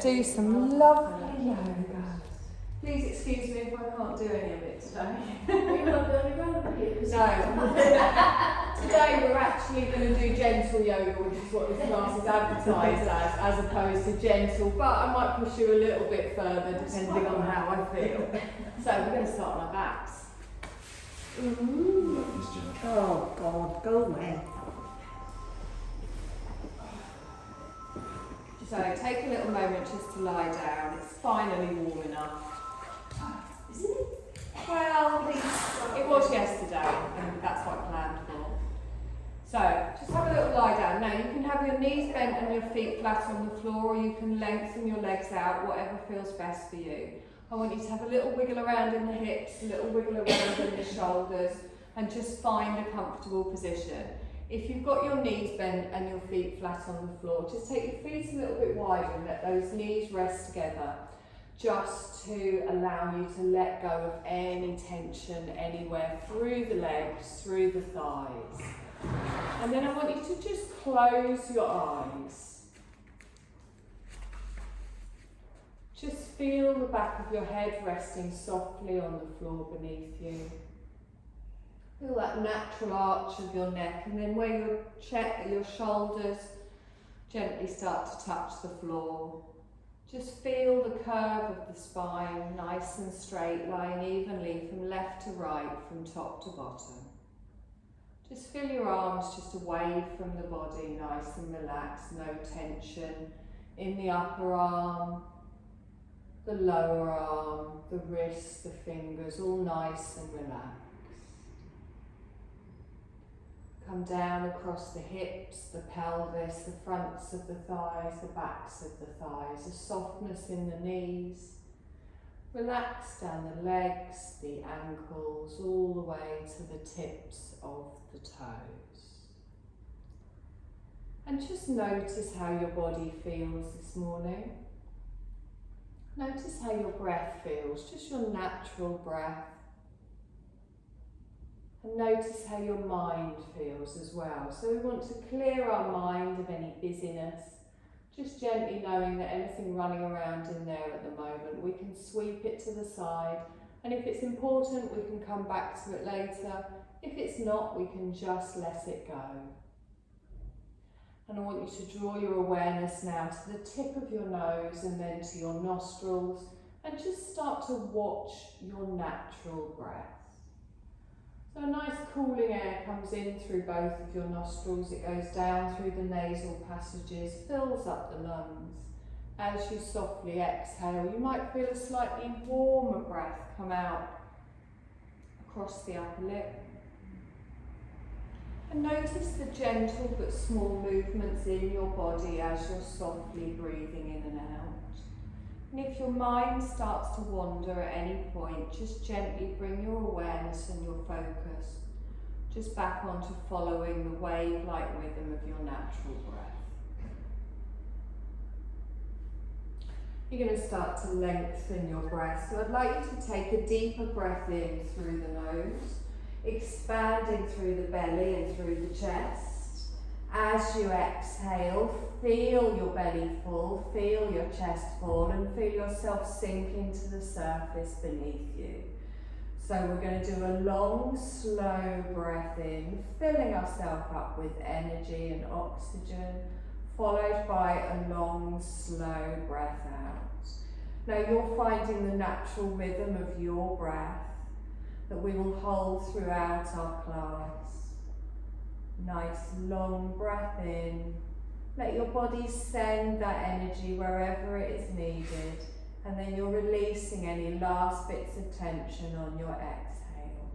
Do some lovely yoga. Please excuse me if I can't do any of it today. No. Today we're actually going to do gentle yoga, which is what this class is advertised as opposed to gentle, but I might push you a little bit further depending on how I feel. So we're going to start on our backs. Ooh. Oh God, go away. So take a little moment just to lie down. It's finally warm enough. Isn't it? Well, it was yesterday, and that's what I planned for. So just have a little lie down. Now you can have your knees bent and your feet flat on the floor, or you can lengthen your legs out, whatever feels best for you. I want you to have a little wiggle around in the hips, a little wiggle around in the shoulders, and just find a comfortable position. If you've got your knees bent and your feet flat on the floor, just take your feet a little bit wider and let those knees rest together, just to allow you to let go of any tension anywhere through the legs, through the thighs. And then I want you to just close your eyes. Just feel the back of your head resting softly on the floor beneath you. Feel that natural arch of your neck, and then where your shoulders gently start to touch the floor. Just feel the curve of the spine, nice and straight, lying evenly from left to right, from top to bottom. Just feel your arms just away from the body, nice and relaxed, no tension in the upper arm, the lower arm, the wrists, the fingers, all nice and relaxed. Come down across the hips, the pelvis, the fronts of the thighs, the backs of the thighs, a softness in the knees. Relax down the legs, the ankles, all the way to the tips of the toes. And just notice how your body feels this morning. Notice how your breath feels, just your natural breath. And notice how your mind feels as well. So we want to clear our mind of any busyness, just gently knowing that anything running around in there at the moment, we can sweep it to the side. And if it's important, we can come back to it later. If it's not, we can just let it go. And I want you to draw your awareness now to the tip of your nose and then to your nostrils, and just start to watch your natural breath. So a nice cooling air comes in through both of your nostrils, it goes down through the nasal passages, fills up the lungs. As you softly exhale, you might feel a slightly warmer breath come out across the upper lip. And notice the gentle but small movements in your body as you're softly breathing in and out. And if your mind starts to wander at any point, just gently bring your awareness and your focus just back onto following the wave-like rhythm of your natural breath. You're going to start to lengthen your breath. So I'd like you to take a deeper breath in through the nose, expanding through the belly and through the chest. As you exhale, feel your belly full, feel your chest full, and feel yourself sink into the surface beneath you. So we're going to do a long, slow breath in, filling ourselves up with energy and oxygen, followed by a long, slow breath out. Now you're finding the natural rhythm of your breath that we will hold throughout our class. Nice long breath in. Let your body send that energy wherever it is needed, and then you're releasing any last bits of tension on your exhale.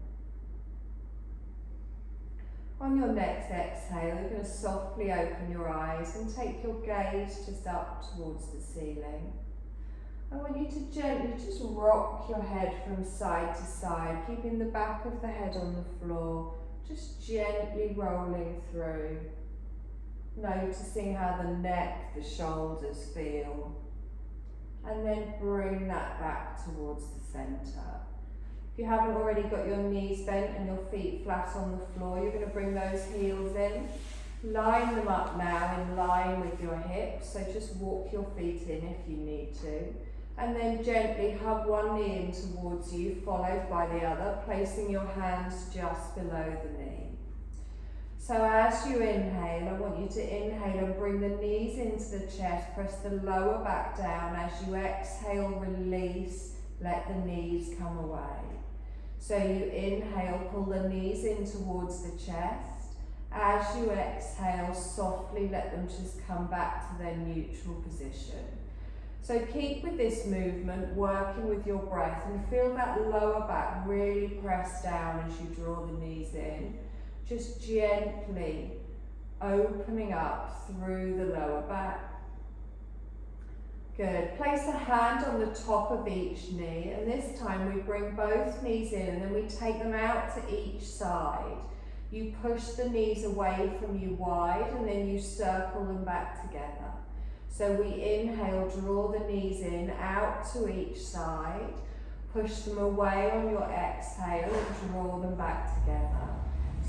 On your next exhale, you're going to softly open your eyes and take your gaze just up towards the ceiling. I want you to gently just rock your head from side to side, keeping the back of the head on the floor, just gently rolling through, noticing how the neck, the shoulders feel, and then bring that back towards the centre. If you haven't already got your knees bent and your feet flat on the floor, you're going to bring those heels in Line them up now in line with your hips, so just walk your feet in if you need to. And then gently hug one knee in towards you, followed by the other, placing your hands just below the knee. So as you inhale, I want you to inhale and bring the knees into the chest, press the lower back down. As you exhale, release, let the knees come away. So you inhale, pull the knees in towards the chest. As you exhale, softly let them just come back to their neutral position. So keep with this movement, working with your breath, and feel that lower back really press down as you draw the knees in. Just gently opening up through the lower back. Good. Place a hand on the top of each knee, and this time we bring both knees in and then we take them out to each side. You push the knees away from you wide and then you circle them back together. So we inhale, draw the knees in, out to each side, push them away on your exhale and draw them back together.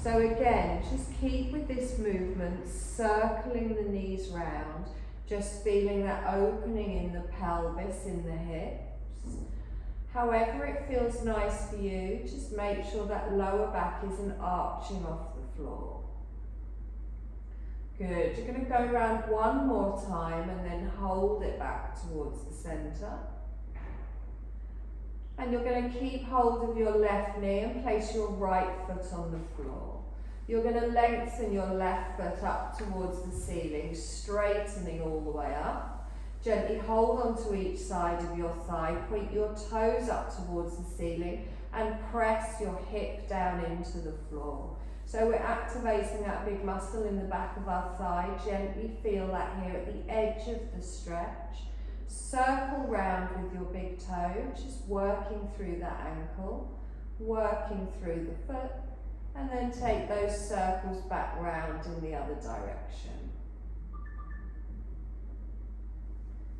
So again, just keep with this movement, circling the knees round, just feeling that opening in the pelvis, in the hips. However it feels nice for you, just make sure that lower back isn't arching off the floor. Good, you're going to go around one more time and then hold it back towards the centre. And you're going to keep hold of your left knee and place your right foot on the floor. You're going to lengthen your left foot up towards the ceiling, straightening all the way up. Gently hold onto each side of your thigh, point your toes up towards the ceiling and press your hip down into the floor. So we're activating that big muscle in the back of our thigh. Gently feel that here at the edge of the stretch. Circle round with your big toe, just working through that ankle, working through the foot, and then take those circles back round in the other direction.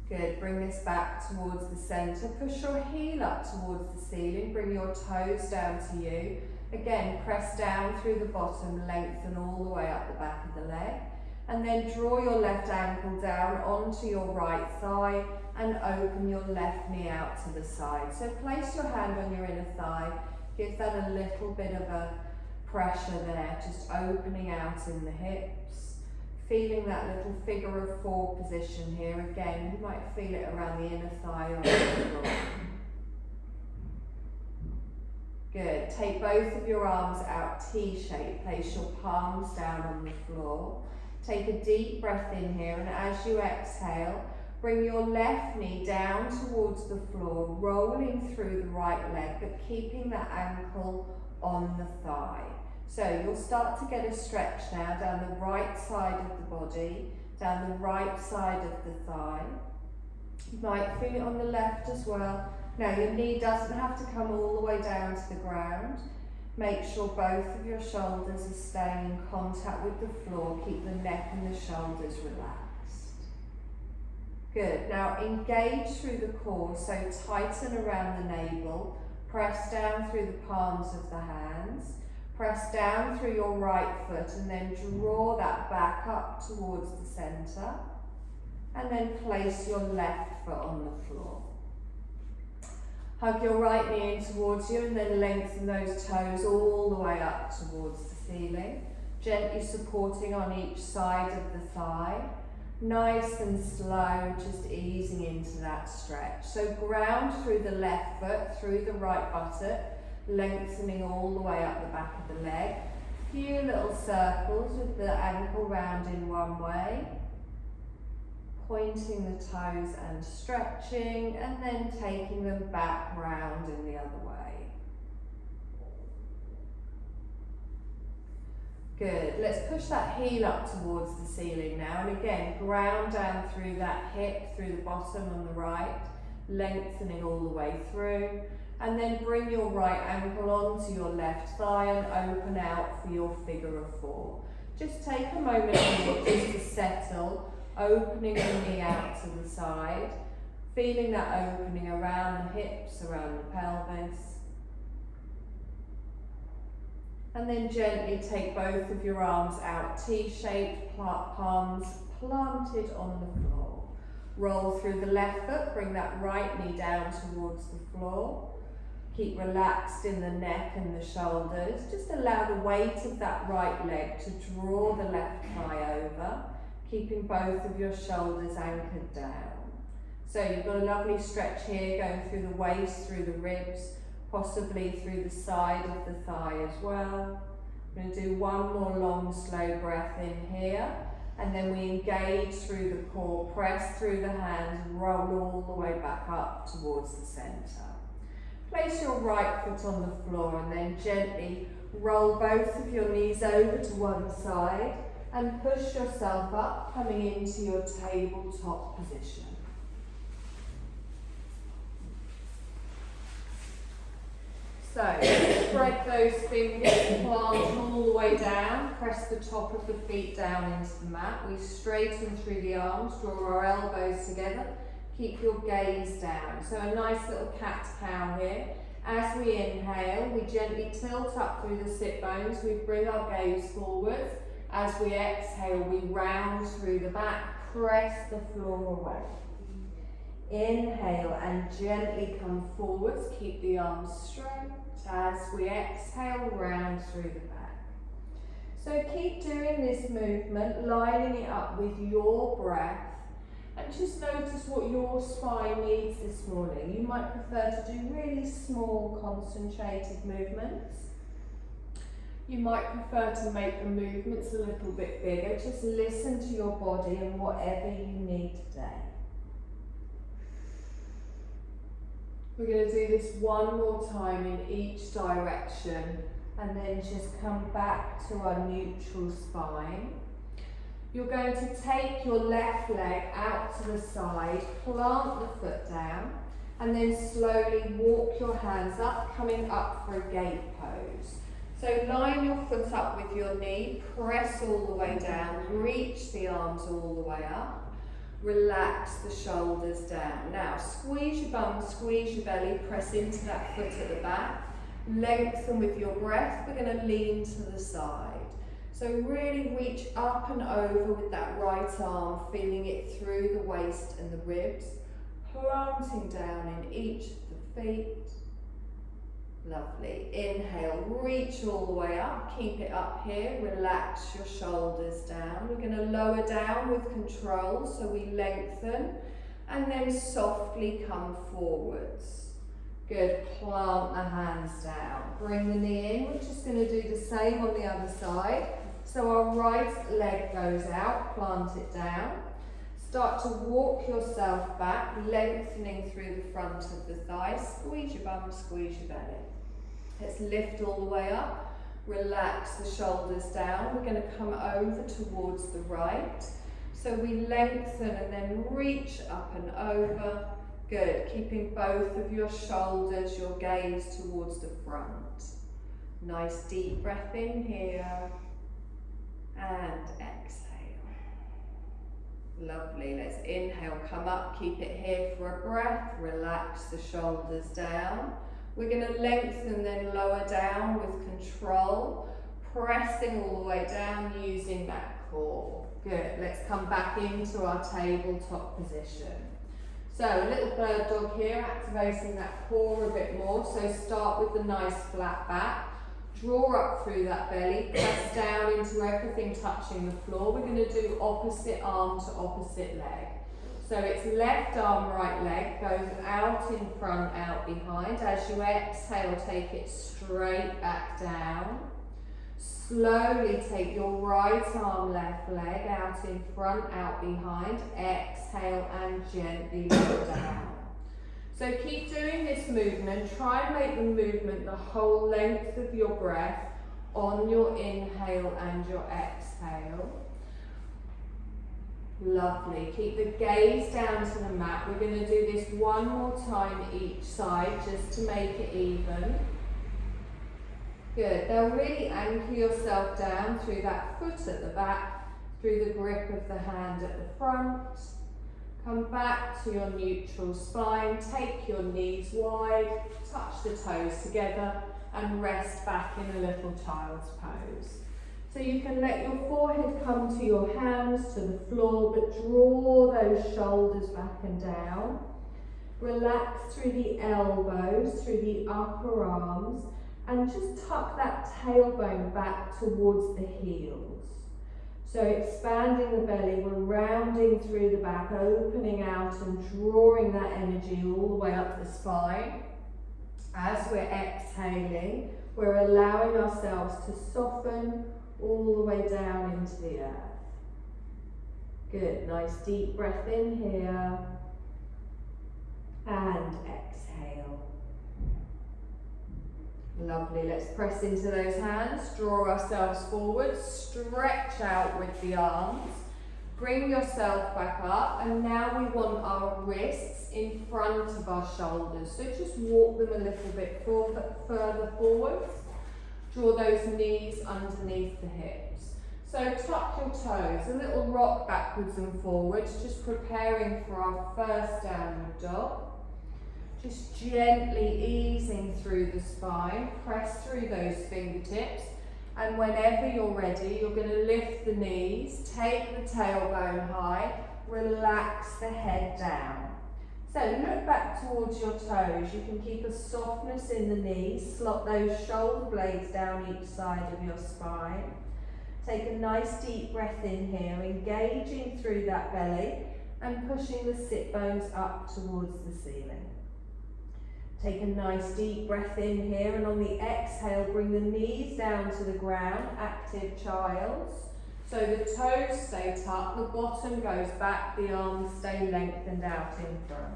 Good, bring this back towards the centre. Push your heel up towards the ceiling, bring your toes down to you. Again, press down through the bottom, lengthen all the way up the back of the leg. And then draw your left ankle down onto your right thigh and open your left knee out to the side. So place your hand on your inner thigh, give that a little bit of a pressure there, just opening out in the hips. Feeling that little figure of four position here. Again, you might feel it around the inner thigh or on the floor. Good. Take both of your arms out T-shape. Place your palms down on the floor. Take a deep breath in here, and as you exhale, bring your left knee down towards the floor, rolling through the right leg, but keeping that ankle on the thigh. So you'll start to get a stretch now down the right side of the body, down the right side of the thigh. You might feel it on the left as well. Now your knee doesn't have to come all the way down to the ground. Make sure both of your shoulders are staying in contact with the floor. Keep the neck and the shoulders relaxed. Good. Now engage through the core, so tighten around the navel. Press down through the palms of the hands. Press down through your right foot and then draw that back up towards the centre. And then place your left foot on the floor. Hug your right knee in towards you and then lengthen those toes all the way up towards the ceiling. Gently supporting on each side of the thigh. Nice and slow, just easing into that stretch. So ground through the left foot, through the right buttock, lengthening all the way up the back of the leg. Few little circles with the ankle round in one way. Pointing the toes and stretching, and then taking them back round in the other way. Good. Let's push that heel up towards the ceiling now, and again ground down through that hip, through the bottom on the right, lengthening all the way through, and then bring your right ankle onto your left thigh and open out for your figure of four. Just take a moment here just to settle, opening the knee out to the side, feeling that opening around the hips, around the pelvis. And then gently take both of your arms out, T-shaped, palms planted on the floor. Roll through the left foot, bring that right knee down towards the floor. Keep relaxed in the neck and the shoulders. Just allow the weight of that right leg to draw the left thigh over, keeping both of your shoulders anchored down. So you've got a lovely stretch here, going through the waist, through the ribs, possibly through the side of the thigh as well. I'm going to do one more long, slow breath in here, and then we engage through the core, press through the hands, roll all the way back up towards the centre. Place your right foot on the floor and then gently roll both of your knees over to one side and push yourself up, coming into your tabletop position. So, spread those fingers, plant all the way down, press the top of the feet down into the mat. We straighten through the arms, draw our elbows together, keep your gaze down. So a nice little cat-cow here. As we inhale, we gently tilt up through the sit bones, we bring our gaze forwards. As we exhale, we round through the back, press the floor away. Inhale and gently come forwards, keep the arms straight. As we exhale, round through the back. So keep doing this movement, lining it up with your breath, and just notice what your spine needs this morning. You might prefer to do really small, concentrated movements. You might prefer to make the movements a little bit bigger. Just listen to your body and whatever you need today. We're going to do this one more time in each direction and then just come back to our neutral spine. You're going to take your left leg out to the side, plant the foot down, and then slowly walk your hands up, coming up for a gate pose. So line your foot up with your knee, press all the way down, reach the arms all the way up. Relax the shoulders down. Now squeeze your bum, squeeze your belly, press into that foot at the back. Lengthen with your breath. We're going to lean to the side. So really reach up and over with that right arm, feeling it through the waist and the ribs. Planting down in each of the feet. Lovely. Inhale, reach all the way up. Keep it up here. Relax your shoulders down. We're going to lower down with control, so we lengthen and then softly come forwards. Good. Plant the hands down. Bring the knee in. We're just going to do the same on the other side. So our right leg goes out. Plant it down. Start to walk yourself back, lengthening through the front of the thigh. Squeeze your bum, squeeze your belly. Let's lift all the way up. Relax the shoulders down. We're going to come over towards the right. So we lengthen and then reach up and over. Good. Keeping both of your shoulders, your gaze towards the front. Nice deep breath in here. And exhale. Lovely. Let's inhale, come up, keep it here for a breath. Relax the shoulders down. We're going to lengthen, then lower down with control, pressing all the way down using that core. Good. Let's come back into our tabletop position. So a little bird dog here, activating that core a bit more. So start with the nice flat back. Draw up through that belly, press down into everything touching the floor. We're going to do opposite arm to opposite leg. So it's left arm, right leg, goes out in front, out behind. As you exhale, take it straight back down. Slowly take your right arm, left leg, out in front, out behind. Exhale and gently lower down. So keep doing this movement. Try and make the movement the whole length of your breath on your inhale and your exhale. Lovely. Keep the gaze down to the mat. We're going to do this one more time each side just to make it even. Good. Now really anchor yourself down through that foot at the back, through the grip of the hand at the front. Come back to your neutral spine. Take your knees wide, touch the toes together, and rest back in a little child's pose. So you can let your forehead come to your hands, to the floor, but draw those shoulders back and down. Relax through the elbows, through the upper arms, and just tuck that tailbone back towards the heels. So expanding the belly, we're rounding through the back, opening out and drawing that energy all the way up the spine. As we're exhaling, we're allowing ourselves to soften all the way down into the earth. Good, nice deep breath in here and exhale. Lovely, let's press into those hands, draw ourselves forward, stretch out with the arms, bring yourself back up, and now we want our wrists in front of our shoulders, so just walk them a little bit further forwards. Draw those knees underneath the hips. So tuck your toes, a little rock backwards and forwards, just preparing for our first downward dog. Just gently easing through the spine, press through those fingertips, and whenever you're ready, you're going to lift the knees, take the tailbone high, relax the head down. So look back towards your toes. You can keep a softness in the knees, slot those shoulder blades down each side of your spine. Take a nice deep breath in here, engaging through that belly and pushing the sit bones up towards the ceiling. Take a nice deep breath in here, and on the exhale, bring the knees down to the ground, active child. So the toes stay tucked, the bottom goes back, the arms stay lengthened out in front.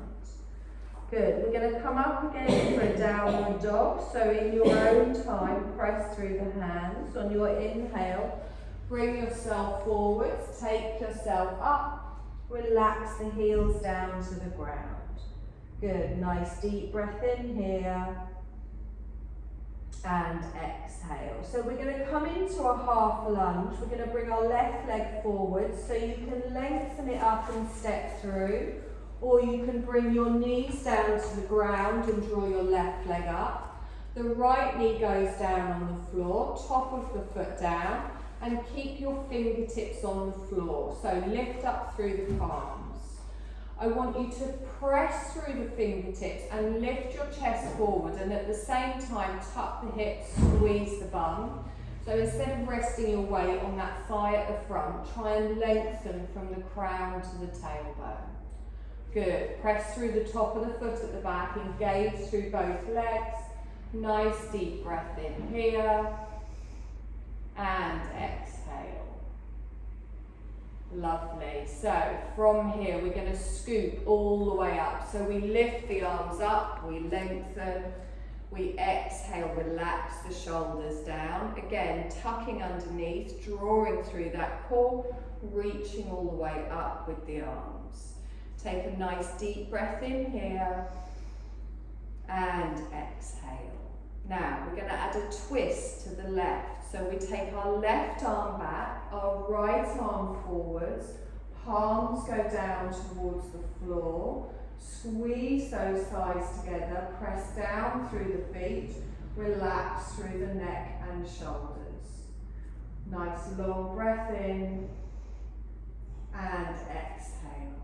Good, we're going to come up again for a downward dog. So in your own time, press through the hands. On your inhale, bring yourself forwards, take yourself up, relax the heels down to the ground. Good, nice deep breath in here and exhale. So we're going to come into a half lunge. We're going to bring our left leg forward, so you can lengthen it up and step through, or you can bring your knees down to the ground and draw your left leg up. The right knee goes down on the floor, top of the foot down, and keep your fingertips on the floor. So lift up through the palms. I want you to press through the fingertips and lift your chest forward, and at the same time tuck the hips, squeeze the bum. So instead of resting your weight on that thigh at the front, try and lengthen from the crown to the tailbone. Good, press through the top of the foot at the back, engage through both legs. Nice deep breath in here and exhale. Lovely. So from here we're going to scoop all the way up. So we lift the arms up, we lengthen, we exhale, relax the shoulders down. Again, tucking underneath, drawing through that core, reaching all the way up with the arms. Take a nice deep breath in here and exhale. Now we're going to add a twist to the left. So we take our left arm back, our right arm forwards, palms go down towards the floor, squeeze those thighs together, press down through the feet, relax through the neck and shoulders. Nice long breath in and exhale.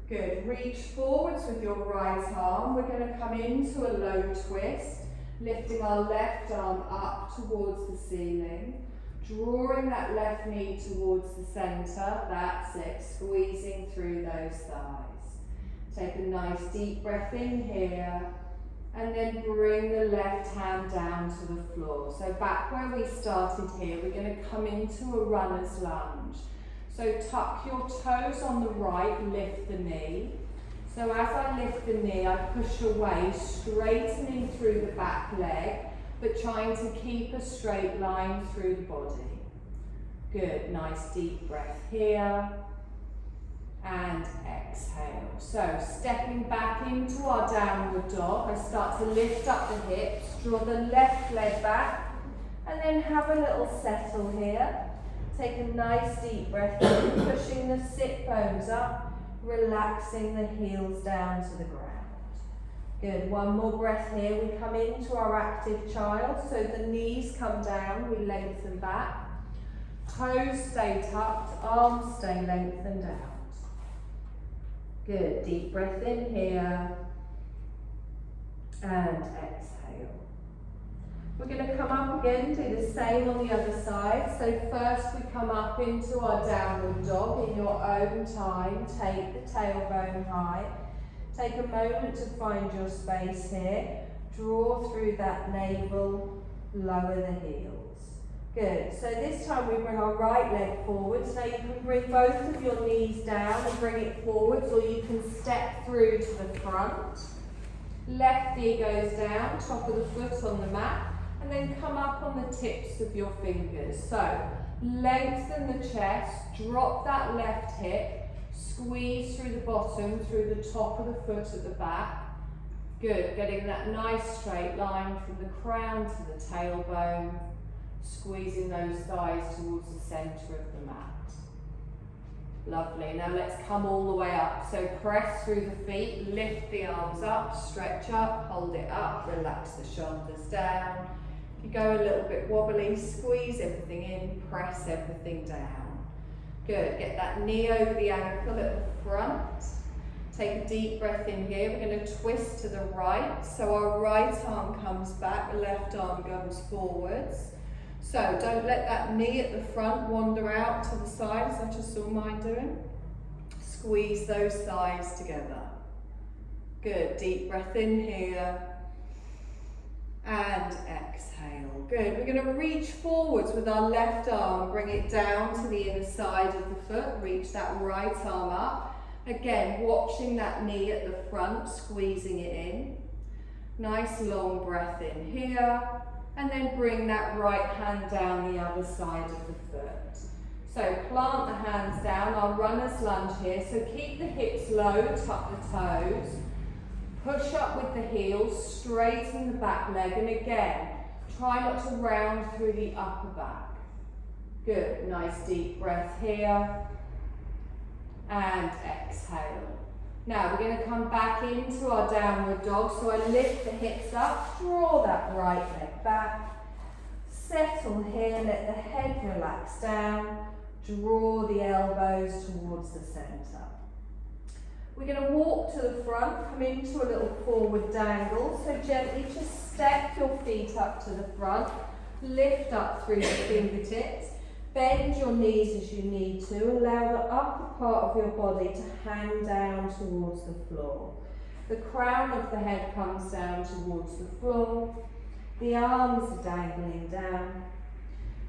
Good, reach forwards with your right arm. We're going to come into a low twist. Lifting our left arm up towards the ceiling, drawing that left knee towards the centre, that's it, squeezing through those thighs. Take a nice deep breath in here, and then bring the left hand down to the floor. So back where we started here, we're going to come into a runner's lunge. So tuck your toes on the right, lift the knee. So as I lift the knee, I push away, straightening through the back leg, but trying to keep a straight line through the body. Good, nice deep breath here, and exhale. So stepping back into our downward dog, I start to lift up the hips, draw the left leg back, and then have a little settle here. Take a nice deep breath in, pushing the sit bones up, relaxing the heels down to the ground. Good, one more breath here. We come into our active child, so the knees come down, we lengthen back. Toes stay tucked, arms stay lengthened out. Good, deep breath in here. And exhale. We're going to come up again, do the same on the other side. So first we come up into our downward dog in your own time. Take the tailbone high. Take a moment to find your space here. Draw through that navel, lower the heels. Good, so this time we bring our right leg forwards. Now you can bring both of your knees down and bring it forwards, or you can step through to the front. Left knee goes down, top of the foot on the mat, and then come up on the tips of your fingers. So lengthen the chest, drop that left hip, squeeze through the bottom, through the top of the foot at the back. Good, getting that nice straight line from the crown to the tailbone, squeezing those thighs towards the centre of the mat. Lovely, now let's come all the way up. So press through the feet, lift the arms up, stretch up, hold it up, relax the shoulders down. If you go a little bit wobbly, squeeze everything in, press everything down. Good, get that knee over the ankle at the front. Take a deep breath in here. We're going to twist to the right. So our right arm comes back, the left arm goes forwards. So don't let that knee at the front wander out to the side, as I just saw mine doing. Squeeze those thighs together. Good, deep breath in here. And exhale. Good, we're going to reach forwards with our left arm, bring it down to the inner side of the foot, reach that right arm up. Again, watching that knee at the front, squeezing it in. Nice long breath in here. And then bring that right hand down the other side of the foot. So plant the hands down, our runner's lunge here. So keep the hips low, tuck the toes. Push up with the heels, straighten the back leg, and again, try not to round through the upper back. Good, nice deep breath here. And exhale. Now we're going to come back into our downward dog. So I lift the hips up, draw that right leg back. Settle here, let the head relax down. Draw the elbows towards the centre. We're going to walk to the front, come into a little forward dangle. So gently just step your feet up to the front, lift up through the fingertips, bend your knees as you need to, allow the upper part of your body to hang down towards the floor. The crown of the head comes down towards the floor, the arms are dangling down.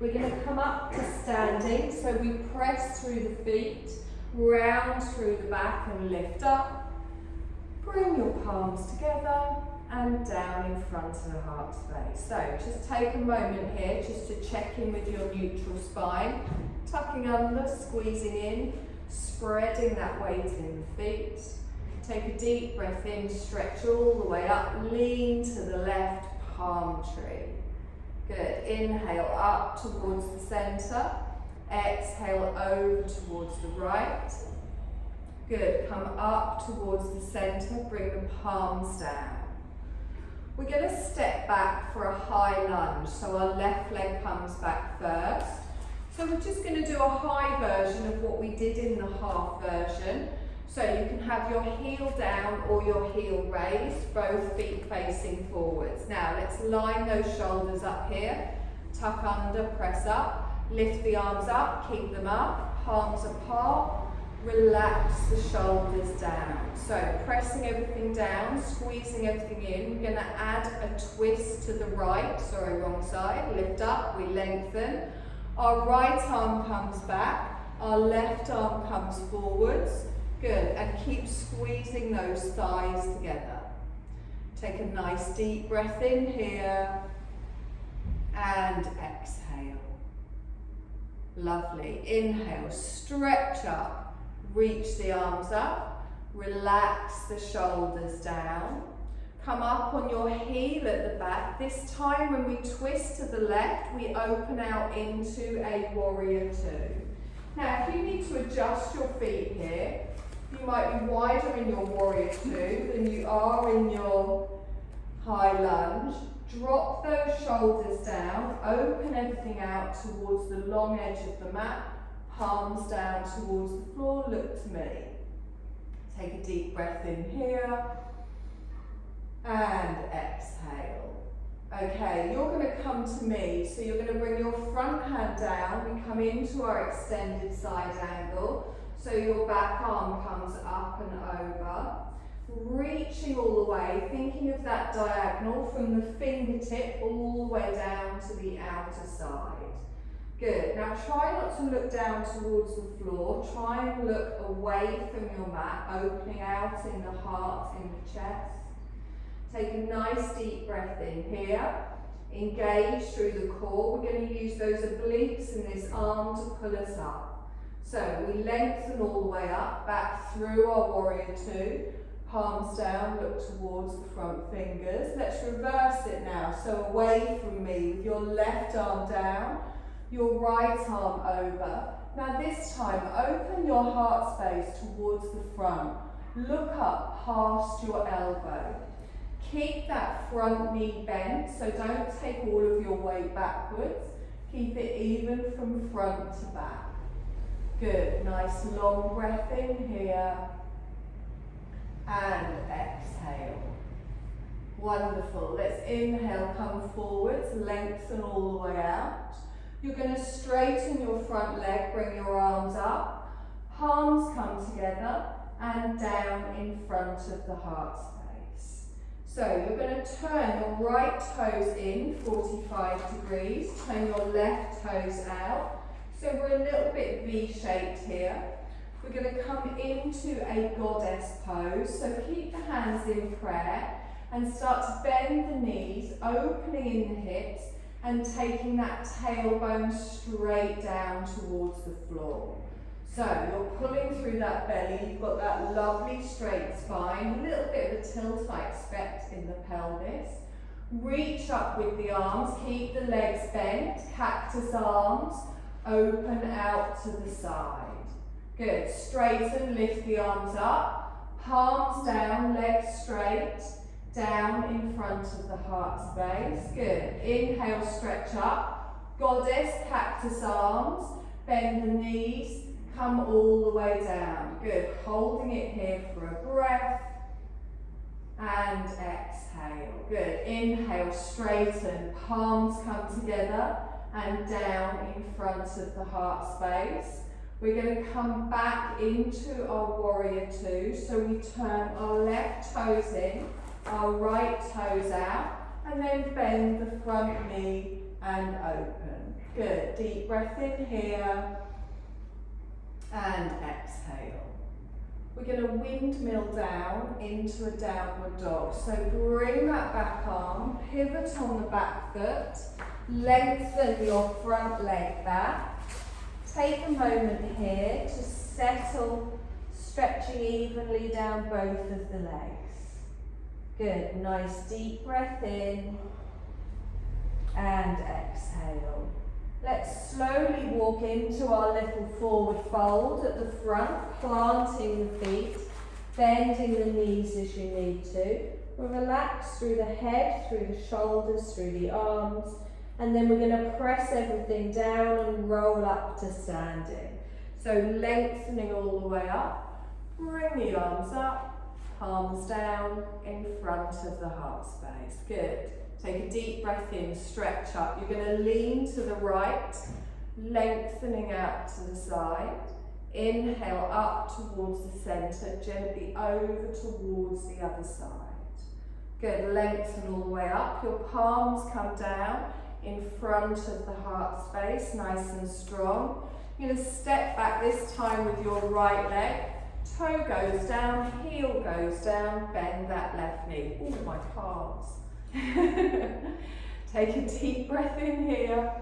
We're going to come up to standing, so we press through the feet, round through the back and lift up. Bring your palms together and down in front of the heart space. So just take a moment here just to check in with your neutral spine. Tucking under, squeezing in, spreading that weight in the feet. Take a deep breath in, stretch all the way up, lean to the left, palm tree. Good, inhale up towards the centre. Exhale over towards the right. Good, come up towards the centre, bring the palms down. We're going to step back for a high lunge, so our left leg comes back first. So we're just going to do a high version of what we did in the half version. So you can have your heel down or your heel raised, both feet facing forwards. Now let's line those shoulders up here, tuck under, press up. Lift the arms up, keep them up, palms apart, relax the shoulders down. So pressing everything down, squeezing everything in. We're going to add a twist to the right, sorry, wrong side. Lift up, we lengthen. Our right arm comes back, our left arm comes forwards. Good, and keep squeezing those thighs together. Take a nice deep breath in here and exhale. Lovely. Inhale, stretch up, reach the arms up, relax the shoulders down. Come up on your heel at the back. This time when we twist to the left, we open out into a warrior two. Now if you need to adjust your feet here, You might be wider in your warrior two than you are in your high lunge. Drop those shoulders down, open everything out towards the long edge of the mat, palms down towards the floor, look to me. Take a deep breath in here, and exhale. Okay, you're going to come to me, so you're going to bring your front hand down, we come into our extended side angle, so your back arm comes up and over. Reaching all the way, thinking of that diagonal from the fingertip all the way down to the outer side. Good. Now try not to look down towards the floor. Try and look away from your mat, opening out in the heart, in the chest. Take a nice deep breath in here. Engage through the core. We're going to use those obliques and this arm to pull us up. So we lengthen all the way up, back through our warrior two. Palms down, look towards the front fingers. Let's reverse it now. So away from me with your left arm down, your right arm over. Now this time, open your heart space towards the front. Look up past your elbow. Keep that front knee bent, so don't take all of your weight backwards. Keep it even from front to back. Good, nice long breath in here. And exhale. Wonderful. Let's inhale, come forwards, lengthen all the way out. You're going to straighten your front leg, bring your arms up, palms come together and down in front of the heart space. So you're going to turn your right toes in 45 degrees, turn your left toes out. So we're a little bit V-shaped here. We're going to come into a goddess pose, so keep the hands in prayer and start to bend the knees, opening in the hips and taking that tailbone straight down towards the floor. So you're pulling through that belly, you've got that lovely straight spine, a little bit of a tilt I expect in the pelvis. Reach up with the arms, keep the legs bent, cactus arms, open out to the side. Good, straighten, lift the arms up, palms down, legs straight, down in front of the heart space. Good, inhale, stretch up, goddess, cactus arms, bend the knees, come all the way down. Good, holding it here for a breath, and exhale. Good, inhale, straighten, palms come together, and down in front of the heart space. We're going to come back into our warrior two, so we turn our left toes in, our right toes out, and then bend the front knee and open. Good, deep breath in here, and exhale. We're going to windmill down into a downward dog, so bring that back arm, pivot on the back foot, lengthen your front leg back. Take a moment here to settle, stretching evenly down both of the legs. Good, nice deep breath in and exhale. Let's slowly walk into our little forward fold at the front, planting the feet, bending the knees as you need to. We'll relax through the head, through the shoulders, through the arms. And then we're going to press everything down and roll up to standing. So lengthening all the way up, bring the arms up, palms down in front of the heart space. Good. Take a deep breath in, stretch up. You're going to lean to the right, lengthening out to the side. Inhale up towards the centre, gently over towards the other side. Good, lengthen all the way up. Your palms come down in front of the heart space, nice and strong. You're going to step back this time with your right leg. Toe goes down, heel goes down, bend that left knee. Oh, my calves. Take a deep breath in here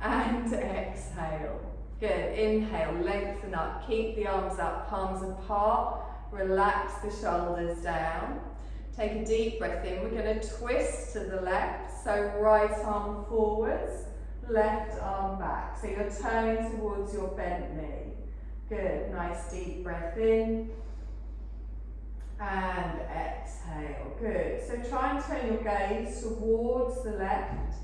and exhale. Good, inhale, lengthen up, keep the arms up, palms apart, relax the shoulders down. Take a deep breath in, we're going to twist to the left, so right arm forwards, left arm back. So you're turning towards your bent knee. Good, nice deep breath in. And exhale, good. So try and turn your gaze towards the left.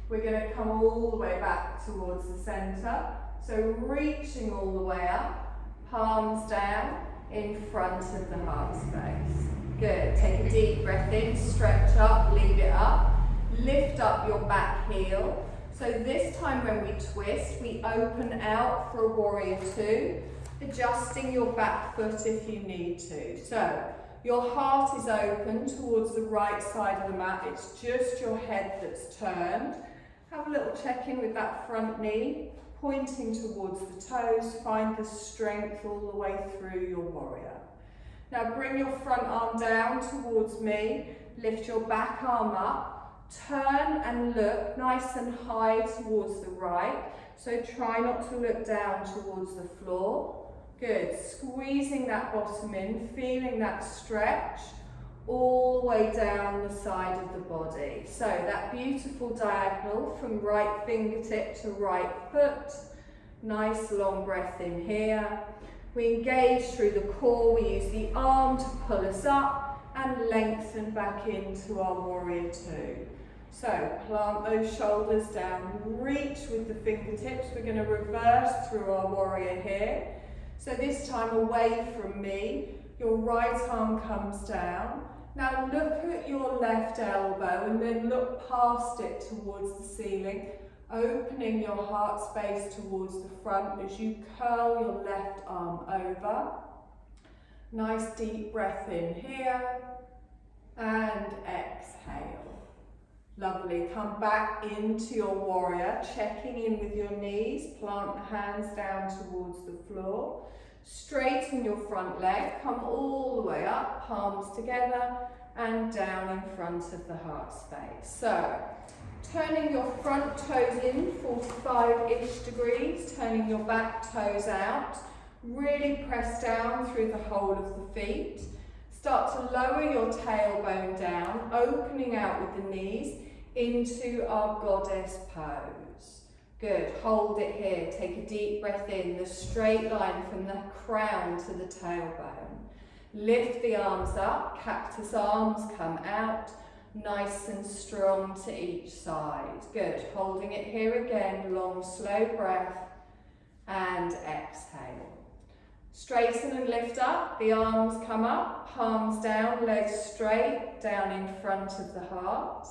We're going to come all the way back towards the centre. So reaching all the way up, palms down in front of the heart space. Good, take a deep breath in, stretch up, lead it up. Lift up your back heel. So this time when we twist, we open out for a warrior two, adjusting your back foot if you need to. So your heart is open towards the right side of the mat. It's just your head that's turned. Have a little check-in with that front knee, pointing towards the toes. Find the strength all the way through your warrior. Now bring your front arm down towards me. Lift your back arm up. Turn and look nice and high towards the right. So try not to look down towards the floor. Good. Squeezing that bottom in, feeling that stretch all the way down the side of the body. So that beautiful diagonal from right fingertip to right foot. Nice long breath in here. We engage through the core. We use the arm to pull us up and lengthen back into our warrior two. So plant those shoulders down, reach with the fingertips. We're going to reverse through our warrior here. So this time away from me, your right arm comes down. Now look at your left elbow and then look past it towards the ceiling, opening your heart space towards the front as you curl your left arm over. Nice deep breath in here and exhale. Lovely, come back into your warrior, checking in with your knees, plant the hands down towards the floor. Straighten your front leg, come all the way up, palms together and down in front of the heart space. So, turning your front toes in 45-ish degrees, turning your back toes out. Really press down through the whole of the feet. Start to lower your tailbone down, opening out with the knees into our goddess pose. Good, hold it here. Take a deep breath in, the straight line from the crown to the tailbone. Lift the arms up, cactus arms come out, nice and strong to each side. Good, holding it here again, long slow breath and exhale. Straighten and lift up, the arms come up, palms down, legs straight, down in front of the heart.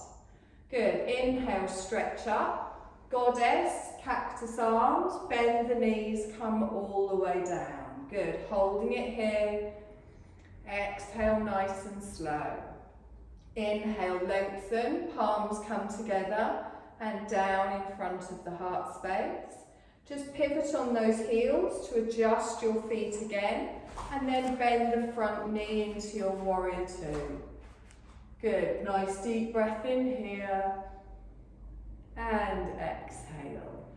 Good, inhale, stretch up, goddess, cactus arms, bend the knees, come all the way down. Good, holding it here, exhale nice and slow. Inhale, lengthen, palms come together and down in front of the heart space. Just pivot on those heels to adjust your feet again and then bend the front knee into your warrior two. Good, nice deep breath in here and exhale.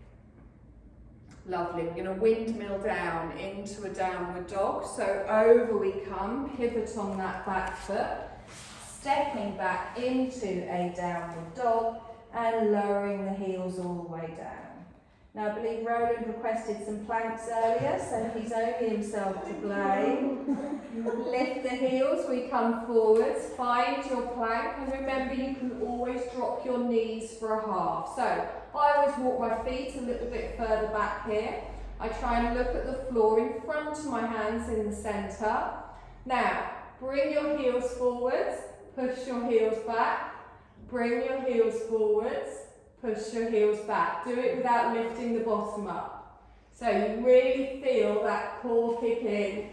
Lovely, we're going to windmill down into a downward dog. So over we come, pivot on that back foot, stepping back into a downward dog and lowering the heels all the way down. Now I believe Roland requested some planks earlier, so he's only himself to blame. Lift the heels, we come forwards, find your plank, and remember you can always drop your knees for a half. So I always walk my feet a little bit further back here. I try and look at the floor in front of my hands in the centre. Now bring your heels forwards, push your heels back, bring your heels forwards, push your heels back. Do it without lifting the bottom up. So you really feel that core kick in.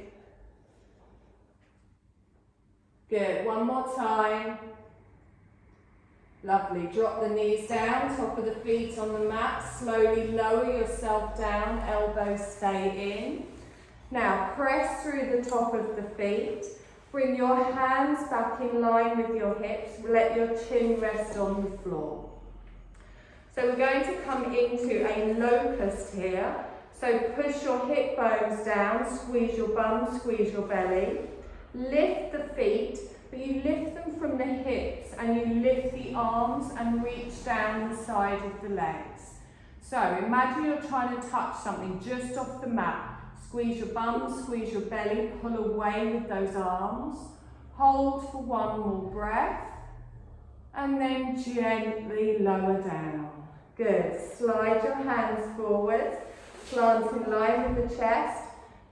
Good, one more time. Lovely, drop the knees down, top of the feet on the mat. Slowly lower yourself down, elbows stay in. Now press through the top of the feet. Bring your hands back in line with your hips. Let your chin rest on the floor. So we're going to come into a locust here. So push your hip bones down, squeeze your bum, squeeze your belly. Lift the feet, but you lift them from the hips and you lift the arms and reach down the side of the legs. So imagine you're trying to touch something just off the mat. Squeeze your bum, squeeze your belly, pull away with those arms. Hold for one more breath. And then gently lower down. Good. Slide your hands forward. Plant in line with the chest.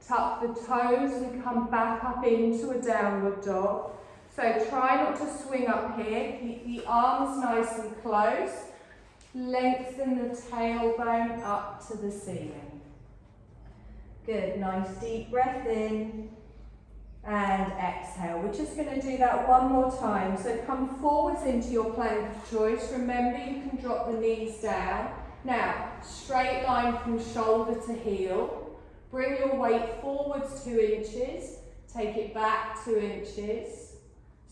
Tuck the toes and come back up into a downward dog. So try not to swing up here. Keep the arms nice and close. Lengthen the tailbone up to the ceiling. Good. Nice deep breath in. And exhale. We're just going to do that one more time. So come forwards into your plank of choice. Remember, you can drop the knees down. Now, straight line from shoulder to heel. Bring your weight forwards 2 inches. Take it back 2 inches.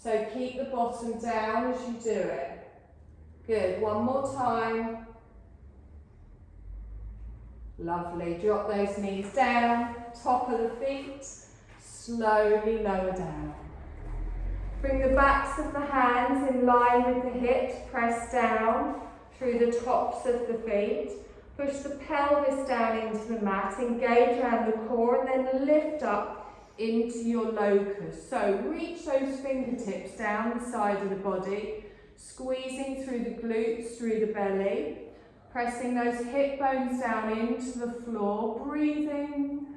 So keep the bottom down as you do it. Good. One more time. Lovely. Drop those knees down. Top of the feet. Slowly lower down. Bring the backs of the hands in line with the hips, press down through the tops of the feet. Push the pelvis down into the mat, engage around the core, and then lift up into your locus. So reach those fingertips down the side of the body, squeezing through the glutes, through the belly, pressing those hip bones down into the floor, breathing.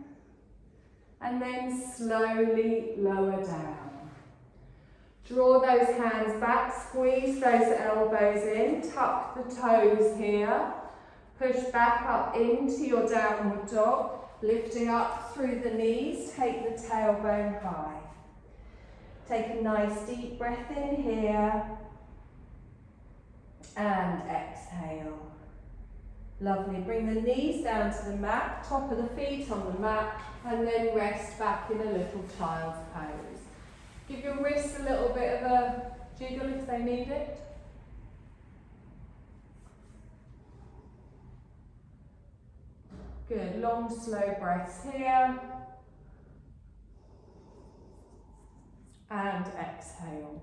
And then slowly lower down. Draw those hands back, squeeze those elbows in, tuck the toes here, push back up into your downward dog, lifting up through the knees, take the tailbone high. Take a nice deep breath in here, and exhale. Lovely, bring the knees down to the mat, top of the feet on the mat, and then rest back in a little child's pose. Give your wrists a little bit of a jiggle if they need it. Good, long slow breaths here. And exhale.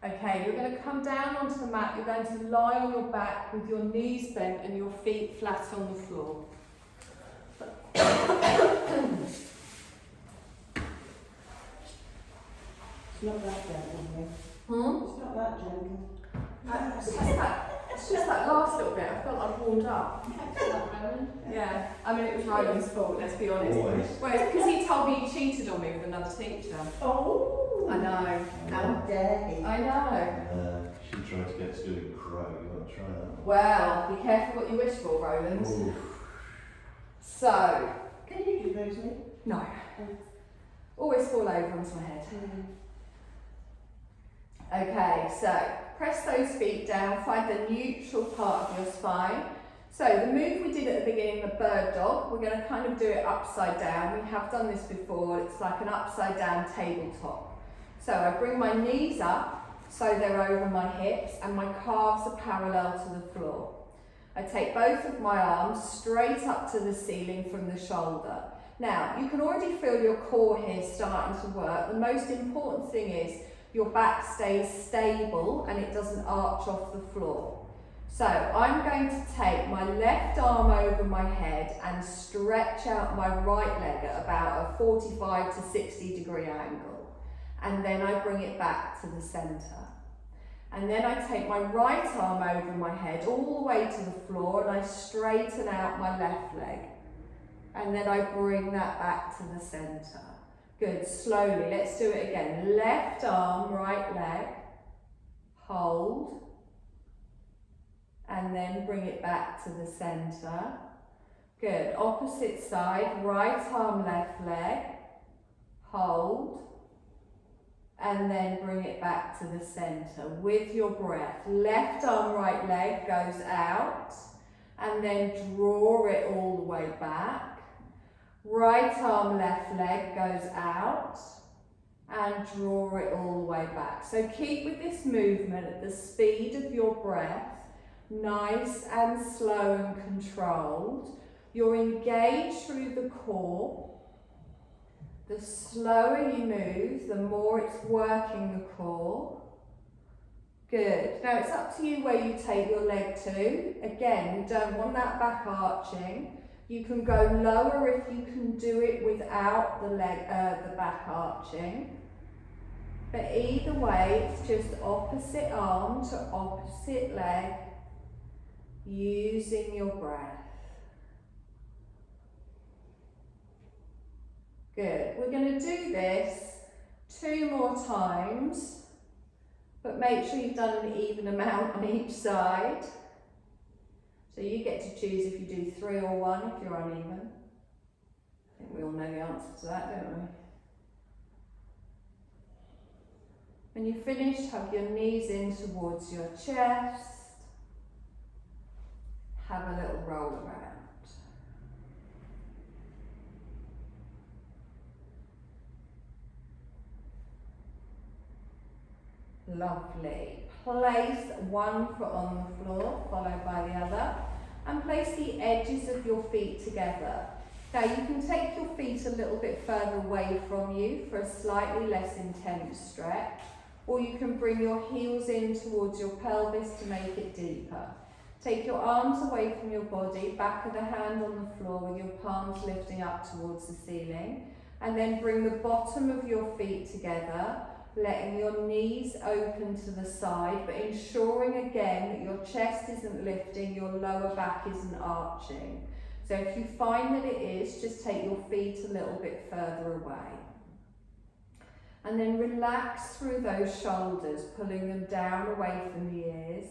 Okay, you're going to come down onto the mat, you're going to lie on your back with your knees bent and your feet flat on the floor. It's not that gentle, It's not that gentle. It's just that last little bit, I felt I'd warmed up. Yeah, I mean it was Rowan's fault, let's be honest. Always. Well, it's because he told me he cheated on me with another teacher. Oh! I know. How dare he? I know. She tried to get us doing crow. You've got to try that. Well, be careful what you wish for, Roland. Ooh. So, Can you do those, Nick? no. Always fall over onto my head. Okay, so press those feet down, find the neutral part of your spine. So the move we did at the beginning, the bird dog, we're going to kind of do it upside down. We have done this before, it's like an upside down tabletop. So I bring my knees up so they're over my hips and my calves are parallel to the floor. I take both of my arms straight up to the ceiling from the shoulder. Now, you can already feel your core here starting to work. The most important thing is your back stays stable and it doesn't arch off the floor. So I'm going to take my left arm over my head and stretch out my right leg at about a 45 to 60 degree angle. And then I bring it back to the centre. And then I take my right arm over my head all the way to the floor and I straighten out my left leg. And then I bring that back to the centre. Good, slowly, let's do it again. Left arm, right leg, hold, and then bring it back to the centre. Good, opposite side, right arm, left leg, hold, and then bring it back to the centre with your breath. Left arm, right leg goes out, and then draw it all the way back. Right arm, left leg goes out and draw it all the way back. So keep with this movement at the speed of your breath, nice and slow and controlled. You're engaged through the core. The slower you move, the more it's working the core. Good. Now it's up to you where you take your leg to. Again, we don't want that back arching. You can go lower if you can do it without the back arching. But either way, it's just opposite arm to opposite leg, using your breath. Good. We're going to do this 2 more times, but make sure you've done an even amount on each side. So you get to choose if you do 3 or 1 if you're uneven. I think we all know the answer to that, don't we? When you finish, hug your knees in towards your chest. Have a little roll around. Lovely. Place one foot on the floor, followed by the other, and place the edges of your feet together. Now you can take your feet a little bit further away from you for a slightly less intense stretch, or you can bring your heels in towards your pelvis to make it deeper. Take your arms away from your body, back of the hand on the floor with your palms lifting up towards the ceiling, and then bring the bottom of your feet together, letting your knees open to the side, but ensuring again that your chest isn't lifting, your lower back isn't arching. So if you find that it is, just take your feet a little bit further away. And then relax through those shoulders, pulling them down away from the ears,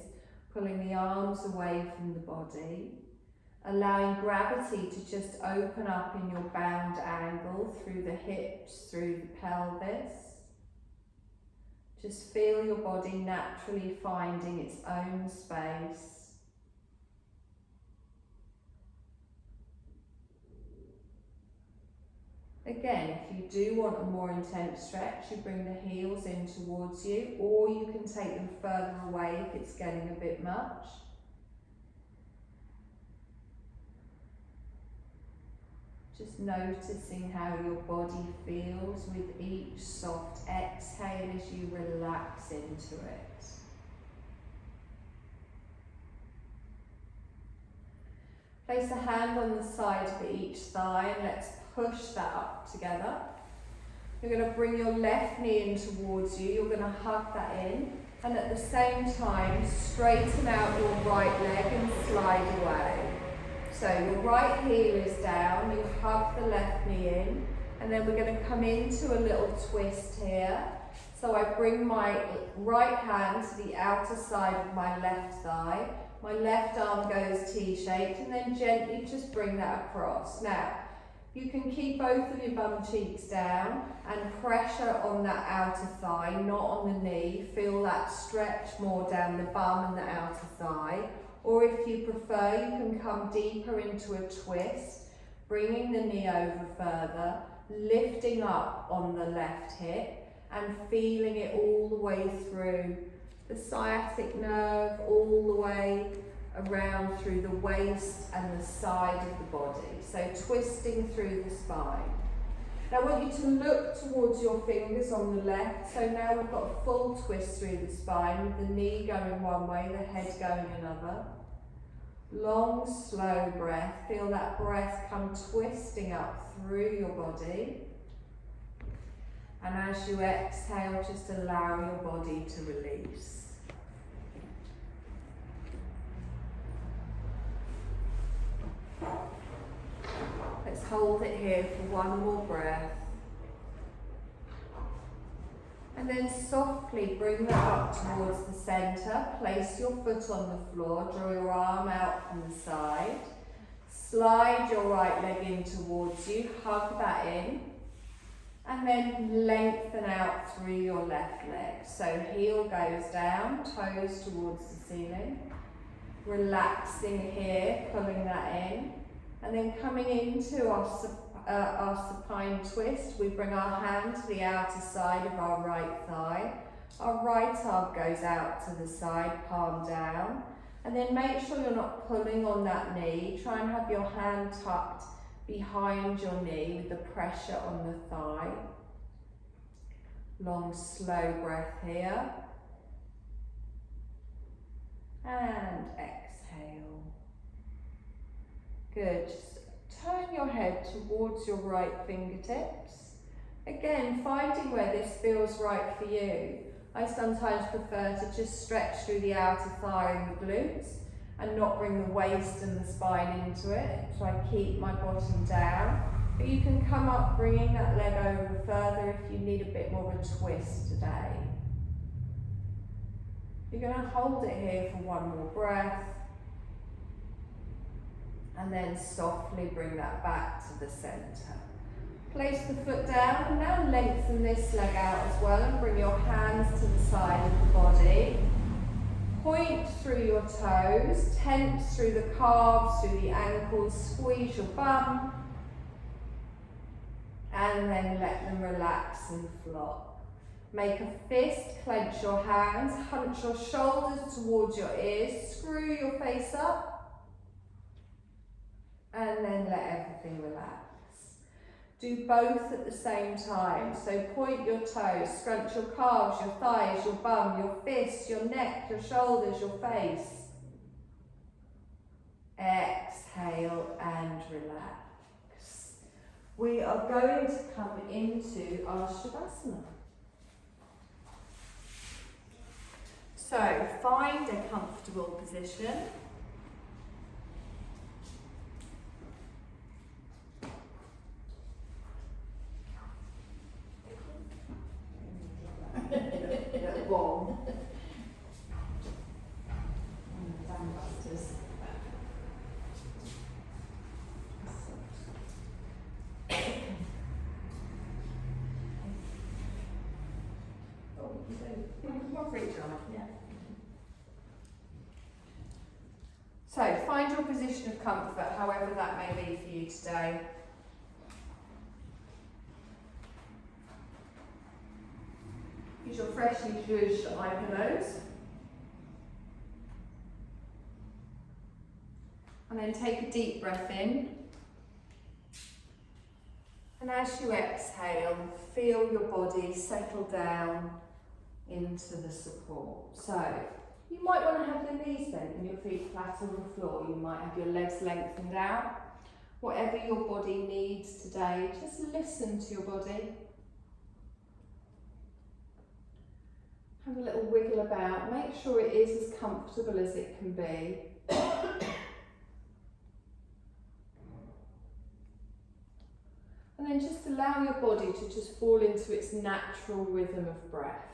pulling the arms away from the body, allowing gravity to just open up in your bound angle through the hips, through the pelvis. Just feel your body naturally finding its own space. Again, if you do want a more intense stretch, you bring the heels in towards you, or you can take them further away if it's getting a bit much. Just noticing how your body feels with each soft exhale as you relax into it. Place a hand on the side of each thigh and let's push that up together. You're going to bring your left knee in towards you, you're going to hug that in, and at the same time straighten out your right leg and slide away. So your right heel is down, you hug the left knee in, and then we're going to come into a little twist here. So I bring my right hand to the outer side of my left thigh, my left arm goes T-shaped, and then gently just bring that across. Now, you can keep both of your bum cheeks down and pressure on that outer thigh, not on the knee. Feel that stretch more down the bum and the outer thigh. Or if you prefer, you can come deeper into a twist, bringing the knee over further, lifting up on the left hip and feeling it all the way through the sciatic nerve, all the way around through the waist and the side of the body. So twisting through the spine. Now I want you to look towards your fingers on the left. So now we've got a full twist through the spine with the knee going one way, the head going another. Long, slow breath. Feel that breath come twisting up through your body. And as you exhale, just allow your body to release. Let's hold it here for one more breath. And then softly bring that up towards the centre. Place your foot on the floor, draw your arm out from the side. Slide your right leg in towards you, hug that in. And then lengthen out through your left leg. So heel goes down, toes towards the ceiling. Relaxing here, pulling that in. And then coming into our supine twist, we bring our hand to the outer side of our right thigh. Our right arm goes out to the side, palm down. And then make sure you're not pulling on that knee. Try and have your hand tucked behind your knee with the pressure on the thigh. Long, slow breath here. and exhale. Good. Just turn your head towards your right fingertips. Again, finding where this feels right for you. I sometimes prefer to just stretch through the outer thigh and the glutes and not bring the waist and the spine into it. So I keep my bottom down. But you can come up bringing that leg over further if you need a bit more of a twist today. You're going to hold it here for one more breath. And then softly bring that back to the centre. Place the foot down and now lengthen this leg out as well and bring your hands to the side of the body. Point through your toes, tense through the calves, through the ankles, squeeze your bum. And then let them relax and flop. Make a fist, clench your hands, hunch your shoulders towards your ears, screw your face up, and then let everything relax. Do both at the same time. So point your toes, scrunch your calves, your thighs, your bum, your fists, your neck, your shoulders, your face. Exhale and relax. We are going to come into our Shavasana. So find a comfortable position. Ball. So find your position of comfort, however that may be for you today. Use your freshly zhuzhed eye pillows. And then take a deep breath in. And as you exhale, feel your body settle down into the support. So, you might want to have your knees bent and your feet flat on the floor. You might have your legs lengthened out. Whatever your body needs today, just listen to your body. Have a little wiggle about. Make sure it is as comfortable as it can be. And then just allow your body to just fall into its natural rhythm of breath.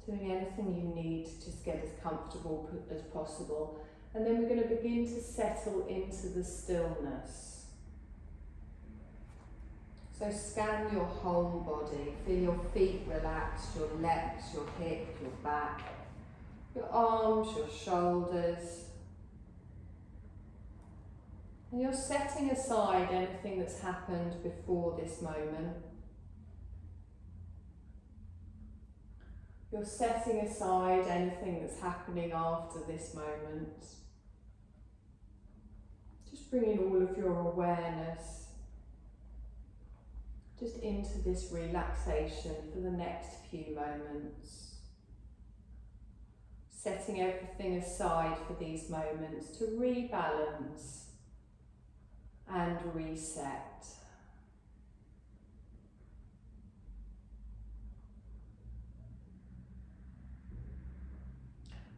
Doing anything you need to just get as comfortable as possible. And then we're going to begin to settle into the stillness. So scan your whole body. Feel your feet relaxed, your legs, your hip, your back, your arms, your shoulders. And you're setting aside anything that's happened before this moment. You're setting aside anything that's happening after this moment. Just bringing all of your awareness just into this relaxation for the next few moments. Setting everything aside for these moments to rebalance and reset.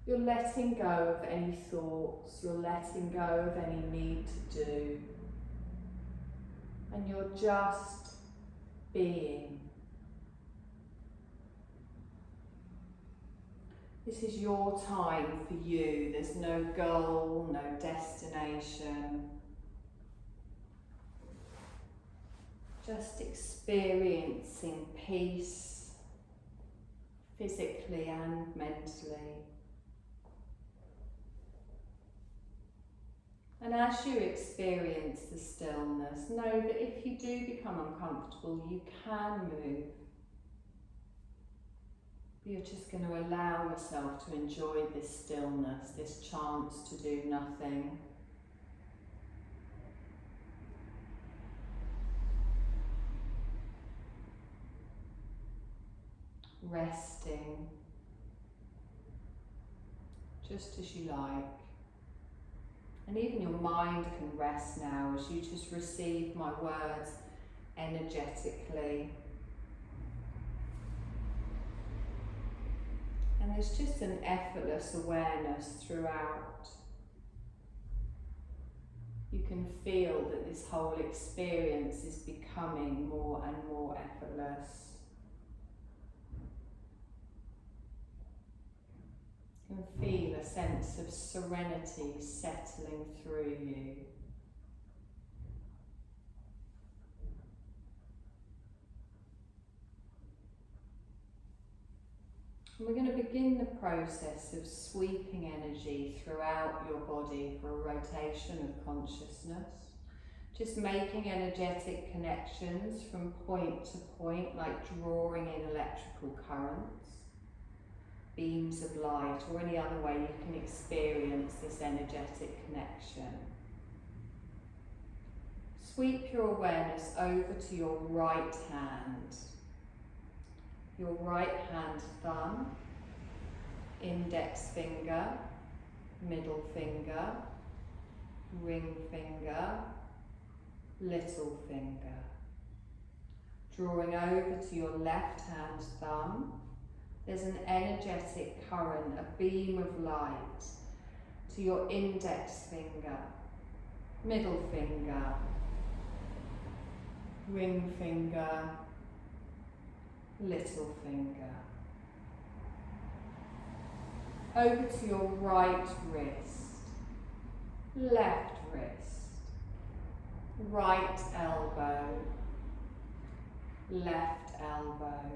You're letting go of any thoughts, you're letting go of any need to do, and you're just being. This is your time for you. There's no goal, no destination. Just experiencing peace, physically and mentally. And as you experience the stillness, know that if you do become uncomfortable, you can move. You're just going to allow yourself to enjoy this stillness, this chance to do nothing. resting, just as you like. And even your mind can rest now as you just receive my words energetically. And there's just an effortless awareness throughout. You can feel that this whole experience is becoming more and more effortless. You can feel a sense of serenity settling through you. And we're going to begin the process of sweeping energy throughout your body for a rotation of consciousness. Just making energetic connections from point to point, like drawing in electrical currents, beams of light, or any other way you can experience this energetic connection. Sweep your awareness over to your right hand. Your right hand thumb, index finger, middle finger, ring finger, little finger. Drawing over to your left hand thumb, there's an energetic current, a beam of light, to your index finger, middle finger, ring finger, little finger. Over to your right wrist, left wrist, right elbow, left elbow.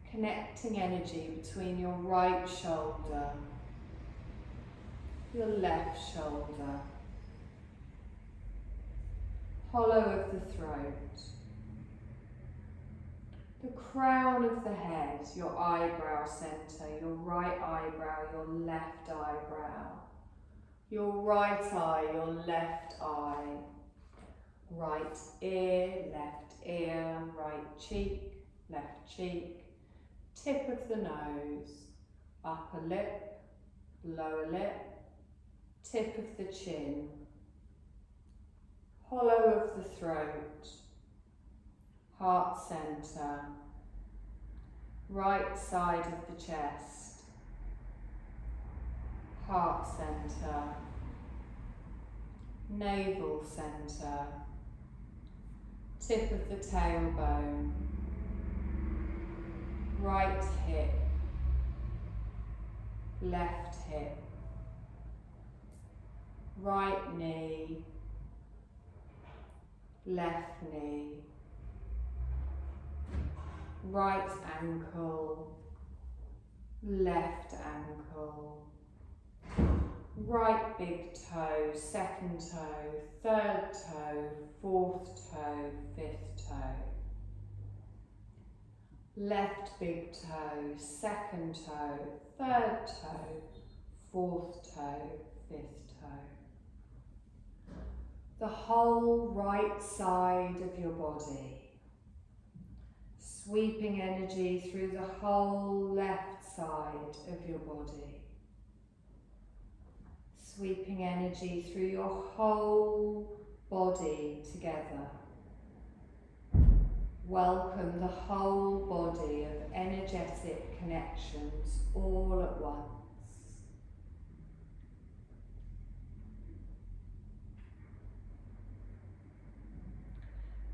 Connecting energy between your right shoulder, your left shoulder, hollow of the throat, the crown of the head, your eyebrow centre, your right eyebrow, your left eyebrow, your right eye, your left eye, right ear, right cheek, left cheek, tip of the nose, upper lip, lower lip, tip of the chin, hollow of the throat, heart centre, right side of the chest, heart centre, navel centre, tip of the tailbone, right hip, left hip, right knee, left knee, right ankle, left ankle, right big toe, second toe, third toe, fourth toe, fifth toe, left big toe, second toe, third toe, fourth toe, fifth toe. The whole right side of your body. Sweeping energy through the whole left side of your body. Sweeping energy through your whole body together. Welcome the whole body of energetic connections all at once.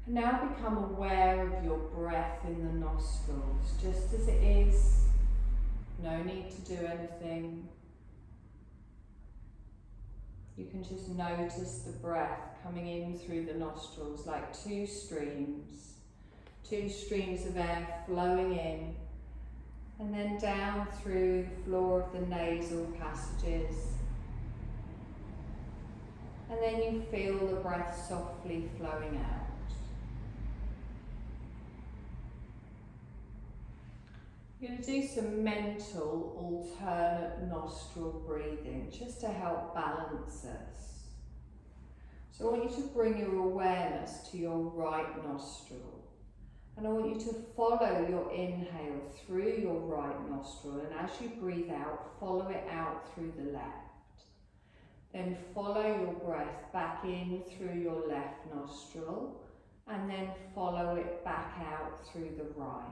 And now become aware of your breath in the nostrils, just as it is. No need to do anything. You can just notice the breath coming in through the nostrils like two streams of air flowing in and then down through the floor of the nasal passages. And then you feel the breath softly flowing out. You're going to do some mental alternate nostril breathing just to help balance us. So I want you to bring your awareness to your right nostril And I want you to follow your inhale through your right nostril, and as you breathe out, follow it out through the left. Then follow your breath back in through your left nostril, and then follow it back out through the right.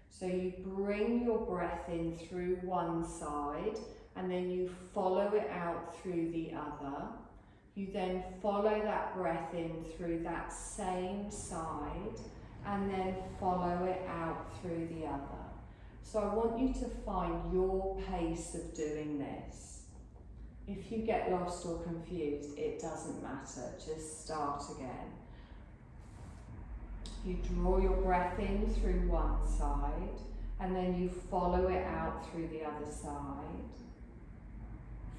So you bring your breath in through one side, and then you follow it out through the other. You then follow that breath in through that same side, and then follow it out through the other. So I want you to find your pace of doing this. If you get lost or confused, it doesn't matter, just start again. You draw your breath in through one side, and then you follow it out through the other side,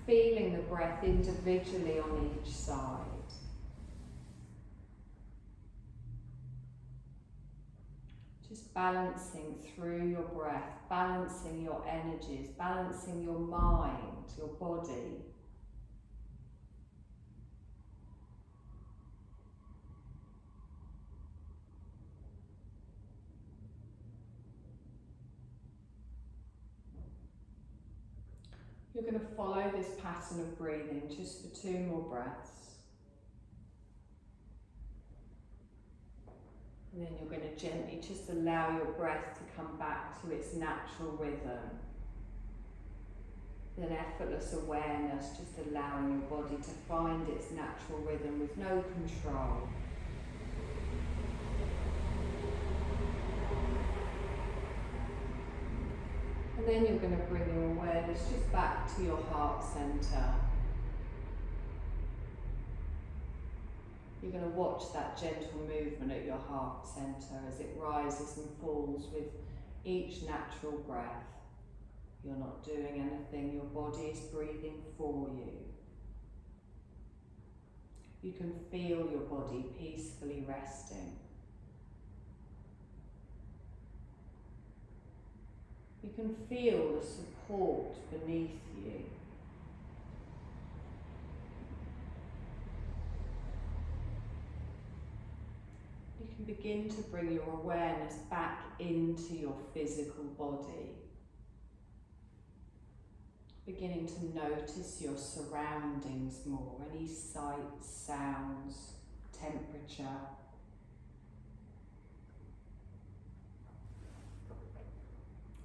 feeling the breath individually on each side. Just balancing through your breath, balancing your energies, balancing your mind, your body. You're going to follow this pattern of breathing just for 2 more breaths. And then you're going to gently just allow your breath to come back to its natural rhythm. With an effortless awareness, just allowing your body to find its natural rhythm with no control. And then you're going to bring your awareness just back to your heart centre. You're going to watch that gentle movement at your heart centre as it rises and falls with each natural breath. You're not doing anything, your body is breathing for you. You can feel your body peacefully resting. You can feel the support beneath you. You can begin to bring your awareness back into your physical body. Beginning to notice your surroundings more, any sights, sounds, temperature.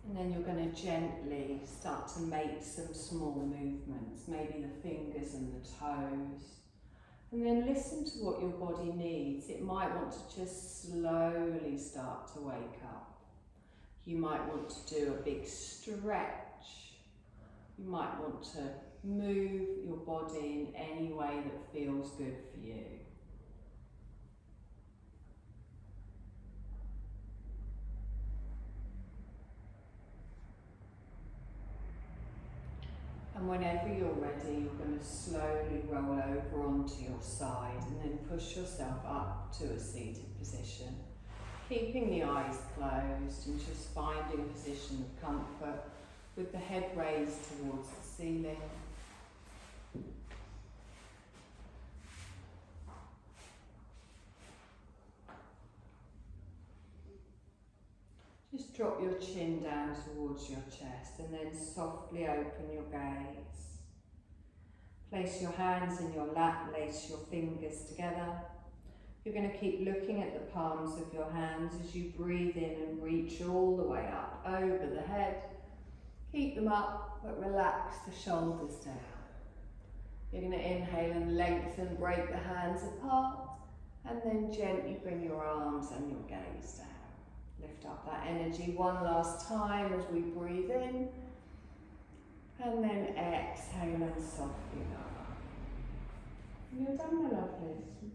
And then you're going to gently start to make some small movements, maybe the fingers and the toes. And then listen to what your body needs. It might want to just slowly start to wake up. You might want to do a big stretch. You might want to move your body in any way that feels good for you. And whenever you're ready, you're going to slowly roll over onto your side and then push yourself up to a seated position. Keeping the eyes closed and just finding a position of comfort with the head raised towards the ceiling. Just drop your chin down towards your chest and then softly open your gaze. Place your hands in your lap, lace your fingers together. You're going to keep looking at the palms of your hands as you breathe in and reach all the way up over the head. Keep them up, but relax the shoulders down. You're going to inhale and lengthen, break the hands apart, and then gently bring your arms and your gaze down. Lift up that energy one last time as we breathe in, and then exhale and softly lower. You're done, my lovelies.